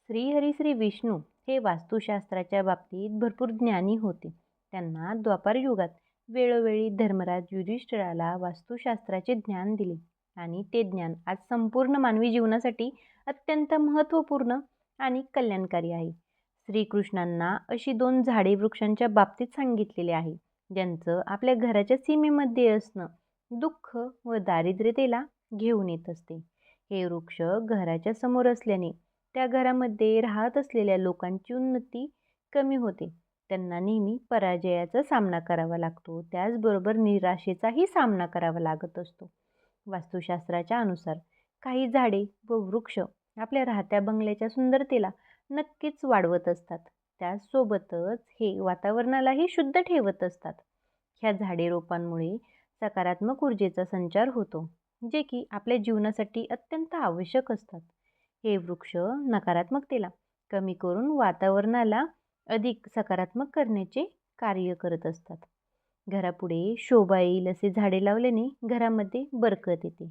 श्रीहरी श्री विष्णू हे वास्तुशास्त्राच्या बाबतीत भरपूर ज्ञानी होते. त्यांना द्वापार युगात वेळोवेळी धर्मराज युधिष्ठिराला वास्तुशास्त्राचे ज्ञान दिले आणि ते ज्ञान आज संपूर्ण मानवी जीवनासाठी अत्यंत महत्त्वपूर्ण आणि कल्याणकारी आहे. श्रीकृष्णांना अशी दोन झाडे वृक्षांच्या बाबतीत सांगितलेले आहे, ज्यांचं आपल्या घराच्या सीमेमध्ये असणं दुःख व दारिद्र्यतेला घेऊन येत असते. हे वृक्ष घराच्या समोर असल्याने त्या घरामध्ये राहत असलेल्या लोकांची उन्नती कमी होते. त्यांना नेहमी पराजयाचा सामना करावा लागतो. त्याचबरोबर निराशेचाही सामना करावा लागत असतो. वास्तुशास्त्राच्या अनुसार काही झाडे व वृक्ष आपल्या राहत्या बंगल्याच्या सुंदरतेला नक्कीच वाढवत असतात. त्याचसोबतच हे वातावरणालाही शुद्ध ठेवत असतात. ह्या झाडे रोपांमुळे सकारात्मक ऊर्जेचा संचार होतो, जे की आपल्या जीवनासाठी अत्यंत आवश्यक असतात. हे वृक्ष नकारात्मकतेला कमी करून वातावरणाला अधिक सकारात्मक करण्याचे कार्य करत असतात. घरापुढे शोभा येईल असे झाडे लावल्याने घरामध्ये बरकत येते.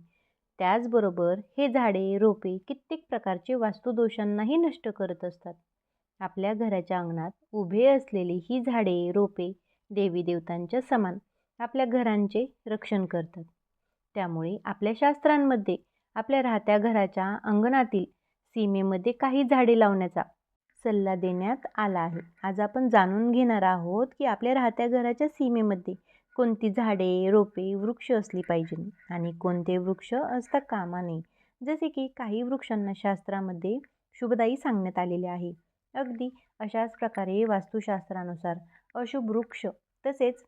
त्याचबरोबर हे झाडे रोपे कित्येक प्रकारचे वास्तुदोषांनाही नष्ट करत असतात. आपल्या घराच्या अंगणात उभे असलेली ही झाडे रोपे देवी देवतांच्या समान आपल्या घरांचे रक्षण करतात. त्यामुळे आपल्या शास्त्रांमध्ये आपल्या राहत्या घराच्या अंगणातील सीमेमध्ये काही झाडे लावण्याचा सल्ला देण्यात आला आहे. आज आपण जाणून घेणार आहोत की आपल्या राहत्या घराच्या सीमेमध्ये कोणती झाडे, रोपे, वृक्ष असली पाहिजे आणि कोणते वृक्ष असता कामा नये. जसे की काही वृक्षांना शास्त्रामध्ये शुभदायी सांगण्यात आलेले आहे. अगदी अशाच प्रकारे वास्तुशास्त्रानुसार अशुभ वृक्ष तसेच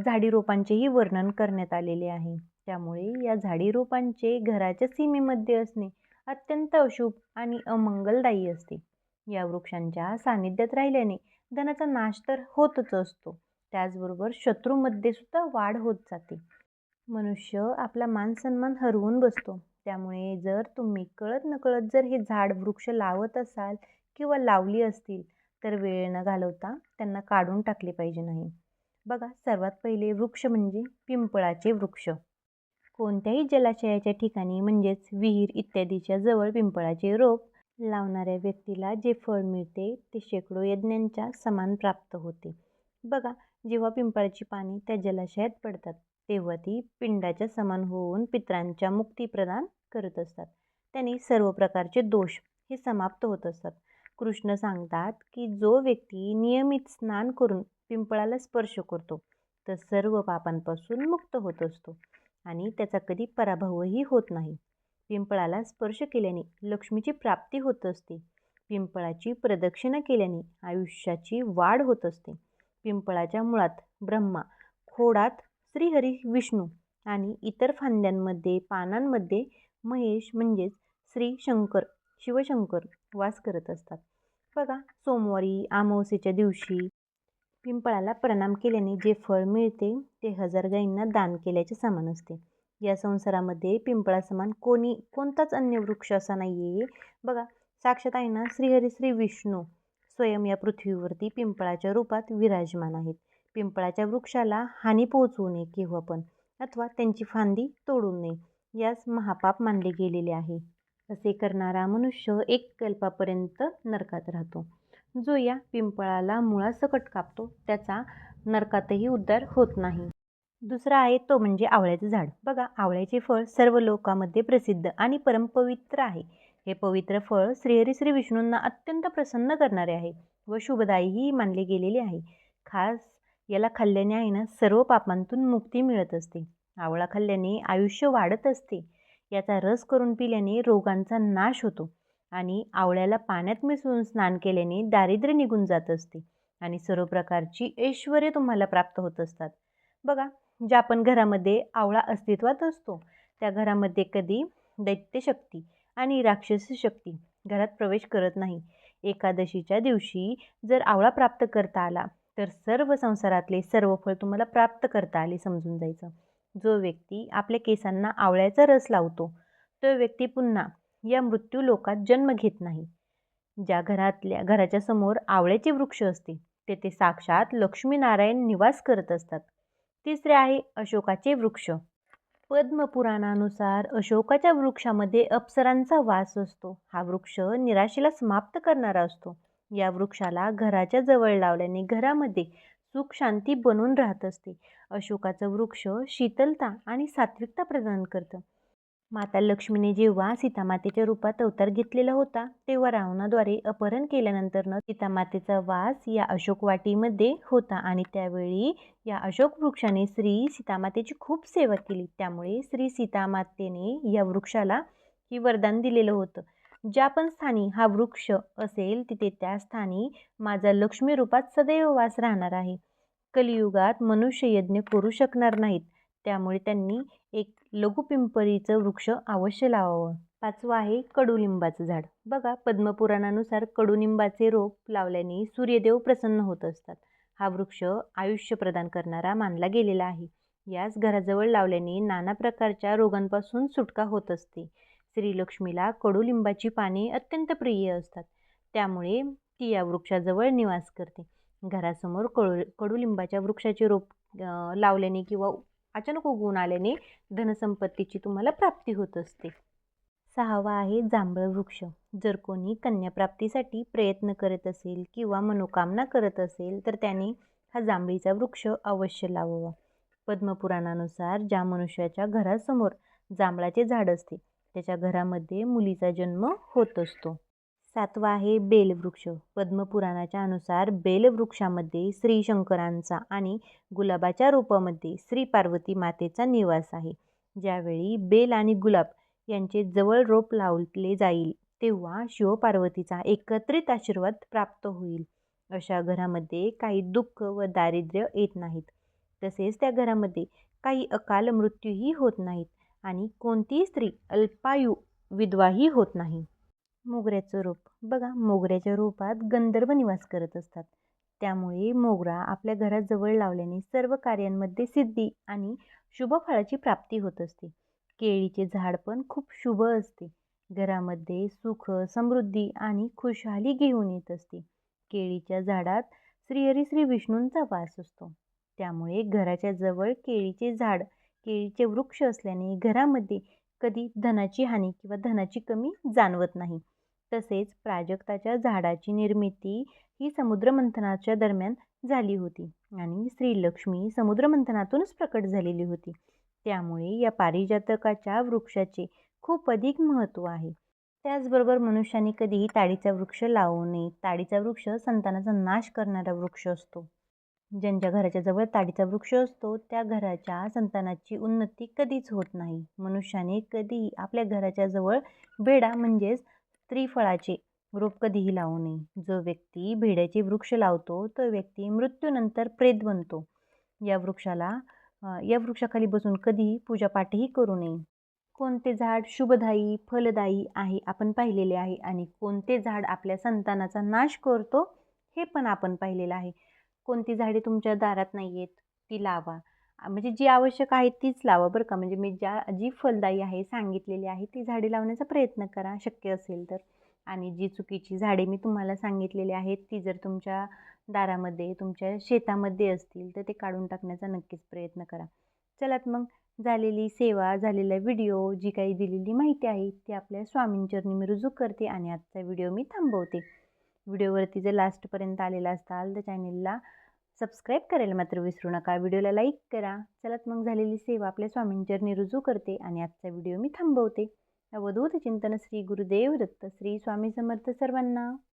झाडी रोपांचेही वर्णन करण्यात आलेले आहे. त्यामुळे या झाडी रोपांचे घराच्या सीमेमध्ये असणे अत्यंत अशुभ आणि अमंगलदायी असते. या वृक्षांच्या सानिध्यात राहिल्याने धनाचा नाश तर होतच असतो, त्याचबरोबर शत्रूमध्ये सुद्धा वाढ होत जाते. मनुष्य आपला मान सन्मान हरवून बसतो. त्यामुळे जर तुम्ही कळत नकळत जर हे झाड वृक्ष लावत असाल किंवा लावली असतील तर वेळ न घालवता त्यांना काढून टाकले पाहिजे नाही. बघा, सर्वात पहिले वृक्ष म्हणजे पिंपळाचे वृक्ष. कोणत्याही जलाशयाच्या ठिकाणी म्हणजेच विहीर इत्यादीच्या जवळ पिंपळाचे रोप लावणाऱ्या व्यक्तीला जे फळ मिळते ते शेकडो यज्ञांच्या समान प्राप्त होते. बघा, जेव्हा पिंपळाची पाने त्या जलाशयात पडतात तेव्हा ती पिंडाच्या समान होऊन पितरांच्या मुक्ती प्रदान करत असतात. त्यांनी सर्व प्रकारचे दोष हे समाप्त होत असतात. कृष्ण सांगतात की जो व्यक्ती नियमित स्नान करून पिंपळाला स्पर्श करतो तर सर्व पापांपासून मुक्त होत असतो आणि त्याचा कधी पराभवही होत नाही. पिंपळाला स्पर्श केल्याने लक्ष्मीची प्राप्ती होत असते. पिंपळाची प्रदक्षिणा केल्याने आयुष्याची वाढ होत असते. पिंपळाच्या मुळात ब्रह्मा, खोडात श्रीहरी विष्णू आणि इतर फांद्यांमध्ये पानांमध्ये महेश म्हणजेच श्री शंकर शिवशंकर वास करत असतात. बघा, सोमवारी अमावस्येच्या दिवशी पिंपळाला प्रणाम केल्याने जे फळ मिळते ते 1000 गायींना दान केल्याचे समान असते. या संसारामध्ये पिंपळासमान कोणताच अन्य वृक्ष असा नाही आहे. बघा, साक्षात आहे ना श्रीहरी श्री विष्णू स्वयं या पृथ्वीवरती पिंपळाच्या रूपात विराजमान आहेत. पिंपळाच्या वृक्षाला हानी पोहोचवू नये केव्हा पण, अथवा त्यांची फांदी तोडू नये, यास महापाप मानले गेलेले आहे. असे करणारा मनुष्य एक कल्पापर्यंत नरकात राहतो. जो या पिंपळाला मुळासकट कापतो त्याचा नरकातही उद्धार होत नाही. दुसरा आहे तो म्हणजे आवळ्याचं झाड. बघा, आवळ्याचे फळ सर्व लोकांमध्ये प्रसिद्ध आणि परमपवित्र आहे. हे पवित्र फळ श्रीहरी श्री विष्णूंना अत्यंत प्रसन्न करणारे आहे व शुभदायीही मानले गेलेले आहे. खास याला खाल्ल्याने आहे ना सर्व पापांतून मुक्ती मिळत असते. आवळा खाल्ल्याने आयुष्य वाढत असते. याचा रस करून पिल्याने रोगांचा नाश होतो आणि आवळ्याला पाण्यात मिसळून स्नान केल्याने दारिद्र्य निघून जात असते आणि सर्व प्रकारची ऐश्वर्य तुम्हाला प्राप्त होत असतात. बघा, ज्या पण घरामध्ये आवळा अस्तित्वात असतो त्या घरामध्ये कधी दैत्यशक्ती आणि राक्षसी शक्ती घरात प्रवेश करत नाही. एकादशीच्या दिवशी जर आवळा प्राप्त करता आला तर सर्व संसारातले सर्व फळ तुम्हाला प्राप्त करता आले समजून जायचं. जो व्यक्ती आपल्या केसांना आवळ्याचा रस लावतो तो व्यक्ती पुन्हा या मृत्यू लोकात जन्म घेत नाही. ज्या घराच्या समोर आवळ्याचे वृक्ष असते तेथे साक्षात लक्ष्मीनारायण निवास करत असतात. तिसरे आहे अशोकाचे वृक्ष. पद्मपुराणानुसार अशोकाच्या वृक्षामध्ये अप्सरांचा वास असतो. हा वृक्ष निराशेला समाप्त करणारा असतो. या वृक्षाला घराच्या जवळ लावल्याने घरामध्ये सुख शांती बनून राहत असते. अशोकाचं वृक्ष शीतलता आणि सात्विकता प्रदान करतं. माता लक्ष्मीने जेव्हा सीतामातेच्या रूपात अवतार घेतलेला होता, तेव्हा रावणाद्वारे अपहरण केल्यानंतरनं सीतामातेचा वास या अशोक वाटीमध्ये होता आणि त्यावेळी या अशोक वृक्षाने श्री सीतामातेची खूप सेवा केली. त्यामुळे श्री सीतामातेने या वृक्षाला ही वरदान दिलेलं होतं. ज्या पण स्थानी हा वृक्ष असेल तिथे त्या स्थानी माझा लक्ष्मी रूपात सदैव वास राहणार आहे. कलियुगात मनुष्य यज्ञ करू शकणार नाहीत, त्यामुळे त्यांनी एक लघुपिंपरीचं वृक्ष अवश्य लावावं. 5वं आहे कडुलिंबाचं झाड. बघा, पद्मपुराणानुसार कडुलिंबाचे रोप लावल्याने सूर्यदेव प्रसन्न होत असतात. हा वृक्ष आयुष्य प्रदान करणारा मानला गेलेला आहे. याच घराजवळ लावल्याने नाना प्रकारच्या रोगांपासून सुटका होत असते. श्रीलक्ष्मीला कडुलिंबाची पाने अत्यंत प्रिय असतात, त्यामुळे ती या वृक्षाजवळ निवास करते. घरासमोर कडुलिंबाच्या वृक्षाचे रोप लावल्याने किंवा अचानक उगवून आल्याने धनसंपत्तीची तुम्हाला प्राप्ती होत असते. 6वा आहे जांभळ वृक्ष. जर कोणी कन्याप्राप्तीसाठी प्रयत्न करत असेल किंवा मनोकामना करत असेल तर त्याने हा जांभळीचा वृक्ष अवश्य लावावा. पद्मपुराणानुसार ज्या मनुष्याच्या घरासमोर जांभळाचे झाड असते त्याच्या घरामध्ये मुलीचा जन्म होत असतो. 7वा आहे बेलवृक्ष. पद्मपुराणाच्या अनुसार बेलवृक्षामध्ये श्री शंकरांचा आणि गुलाबाच्या रूपामध्ये श्री पार्वती मातेचा निवास आहे. ज्यावेळी बेल आणि गुलाब यांचे जवळ रोप लावले जाईल तेव्हा शिवपार्वतीचा एकत्रित आशीर्वाद प्राप्त होईल. अशा घरामध्ये काही दुःख व दारिद्र्य येत नाहीत. तसेच त्या घरामध्ये काही अकाल मृत्यूही होत नाहीत आणि कोणतीही स्त्री अल्पायू विधवाही होत नाही. मोगऱ्याचं रोप. बघा, मोगऱ्याच्या रोपात गंधर्व निवास करत असतात, त्यामुळे मोगरा आपल्या घरात जवळ लावल्याने सर्व कार्यांमध्ये सिद्धी आणि शुभ फळाची प्राप्ती होत असते. केळीचे झाड पण खूप शुभ असते. घरामध्ये सुख, समृद्धी आणि खुशहाली घेऊन येत असते. केळीच्या झाडात श्रीहरी श्री विष्णूंचा वास असतो, त्यामुळे घराच्या जवळ केळीचे झाड, केळीचे वृक्ष असल्याने घरामध्ये कधी धनाची हानी किंवा धनाची कमी जाणवत नाही. तसेच प्राजक्ताच्या झाडाची निर्मिती ही समुद्रमंथनाच्या दरम्यान झाली होती आणि श्रीलक्ष्मी समुद्रमंथनातूनच प्रकट झालेली होती. त्यामुळे या पारिजातकाच्या वृक्षाचे खूप अधिक महत्त्व आहे. त्याचबरोबर मनुष्याने कधीही ताडीचा वृक्ष लावू नये. ताडीचा वृक्ष संतानाचा नाश करणारा वृक्ष असतो. ज्यांच्या घराच्या जवळ ताडीचा वृक्ष असतो त्या घराच्या संतानाची उन्नती कधीच होत नाही. मनुष्याने कधीही आपल्या घराच्या जवळ भेडा म्हणजेच त्रिफळाचे रोप कधीही लावू नये. जो व्यक्ती भेड्याचे वृक्ष लावतो तो व्यक्ती मृत्यूनंतर प्रेत बनतो. या वृक्षाखाली बसून कधीही पूजापाठही करू नये. कोणते झाड शुभदायी फलदायी आहे आपण पाहिलेले आहे आणि कोणते झाड आपल्या संतानाचा नाश करतो हे पण आपण पाहिलेलं आहे. कोणती झाडे तुमच्या दारात नाही आहेत ती लावा. म्हणजे जी आवश्यक आहे तीच लावा बरं का. म्हणजे मी जी फलदायी आहे सांगितलेली आहे ती झाडे लावण्याचा प्रयत्न करा शक्य असेल तर. आणि जी चुकीची झाडे मी तुम्हाला सांगितलेली आहेत ती जर तुमच्या दारामध्ये तुमच्या शेतामध्ये असतील तर ते काढून टाकण्याचा नक्कीच प्रयत्न करा. चला मग, झालेली सेवा, झालेला व्हिडिओ, जी काही दिलेली माहिती आहे ती आपल्या स्वामींचरणी मी रुजू करते आणि आजचा व्हिडिओ मी थांबवते. व्हिडिओवरती जर लास्टपर्यंत आलेला असाल तर चॅनलला सबस्क्राईब करायला मात्र विसरू नका. व्हिडिओला लाईक करा. चला मग, झालेली सेवा आपल्या स्वामींचरणी रुजू करते आणि आजचा व्हिडिओ मी थांबवते. अवधूत चिंतन श्री गुरुदेव दत्त. श्री स्वामी समर्थ सर्वांना.